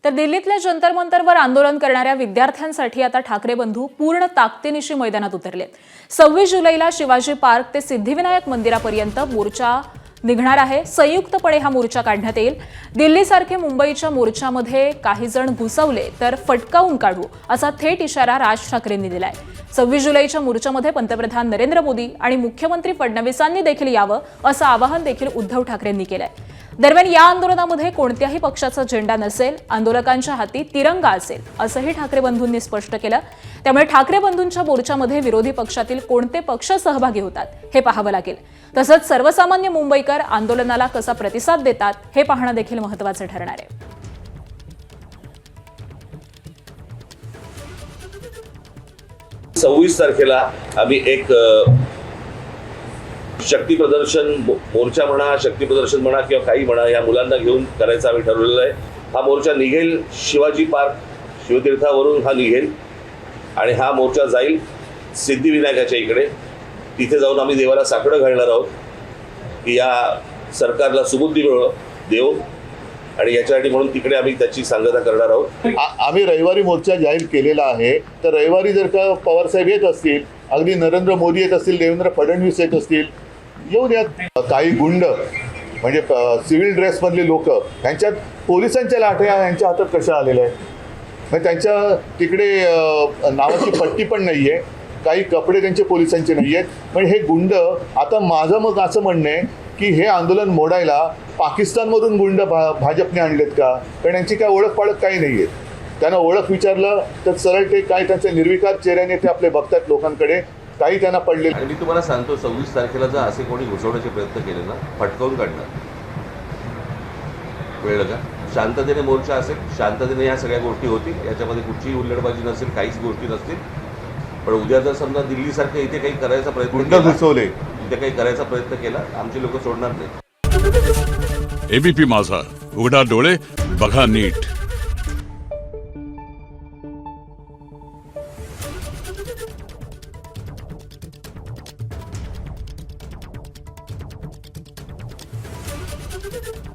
तर दिल्लीतल्या जंतर मंतरवर आंदोलन करणाऱ्या विद्यार्थ्यांसाठी आता ठाकरे बंधू पूर्ण ताकदीनिशी मैदानात उतरलेत। 26 जुलैला शिवाजी पार्क ते सिद्धिविनायक मंदिरापर्यंत मोर्चा निघणार आहे। संयुक्तपणे हा मोर्चा काढण्यात येईल। दिल्लीसारखे मुंबईच्या मोर्चामध्ये काही जण घुसवले तर फटकावून काढू असा थेट इशारा राज ठाकरेंनी दिलाय। 26 जुलैच्या मोर्चामध्ये पंतप्रधान नरेंद्र मोदी आणि मुख्यमंत्री फडणवीसांनी देखील यावं असं आवाहन देखील उद्धव ठाकरेंनी केलंय। दरम्यान या आंदोलनामध्ये कोणत्याही पक्षाचा झेंडा नसेल, आंदोलकांच्या हाती तिरंगा असेल असंही ठाकरे बंधूंनी स्पष्ट केलं। त्यामुळे ठाकरे बंधूंच्या मोर्चामध्ये विरोधी पक्षातील कोणते पक्ष सहभागी होतात हे पाहावं लागेल। तसंच सर्वसामान्य मुंबईकर आंदोलनाला कसा प्रतिसाद देतात हे पाहणं देखील महत्त्वाचं ठरणार आहे। 26 तारखेला आम्ही एक शक्ती प्रदर्शन मोर्चा म्हणा, शक्ती प्रदर्शन म्हणा किंवा काही म्हणा, या मुलांना घेऊन करायचं आम्ही ठरवलेलं आहे। हा मोर्चा निघेल शिवाजी पार्क शिवतीर्थावरून हा निघेल आणि हा मोर्चा जाईल सिद्धिविनायकाच्या इकडे। तिथे जाऊन आम्ही देवाला साकडं घालणार आहोत की या सरकारला सुबुद्धी देव आणि याच्यासाठी म्हणून तिकडे आम्ही त्याची सांगता करणार आहोत। आम्ही रविवारी मोर्चा जाहीर केलेला आहे। तर रविवारी जर का पवार साहेब येत असतील, अगदी नरेंद्र मोदी येत असतील, देवेंद्र फडणवीस येत असतील, येऊ द्यात। काही गुंड म्हणजे सिव्हिल ड्रेसमधले लोक, त्यांच्यात पोलिसांच्या लाठ्या यांच्या हातात कशा आलेल्या आहेत? मग त्यांच्या तिकडे नावाची पट्टी पण नाही आहे, काही कपडे त्यांचे पोलिसांचे नाही आहेत। पण हे गुंड, आता माझं मग असं म्हणणं आहे की हे आंदोलन मोडायला पाकिस्तानमधून गुंड भाजपने आणलेत का? कारण यांची काय ओळख पाळख काही नाही आहेत। त्यांना ओळख विचारलं तर सरळ ते काय त्यांच्या निर्विकार चेहऱ्याने ते आपले बघतात लोकांकडे, काही त्यांना पडले। आणि मी तुम्हाला सांगतो 26 तारखेला जर असे कोणी घुसवण्याचे प्रयत्न केले ना, फटकावून काढणार। कळलं का? शांततेने मोर्चा असेल, शांततेने ह्या सगळ्या गोष्टी होतील, याच्यामध्ये कुठचीही हुल्लडबाजी नसेल, काहीच गोष्टी नसतील। पण उद्या जर समजा दिल्लीसारखे इथे काही करायचा प्रयत्न केला, घुसवले इथे काही करायचा प्रयत्न केला, आमचे लोक सोडणार नाही। एबीपी माझा, उघडा डोळे बघा नीट। Thank you.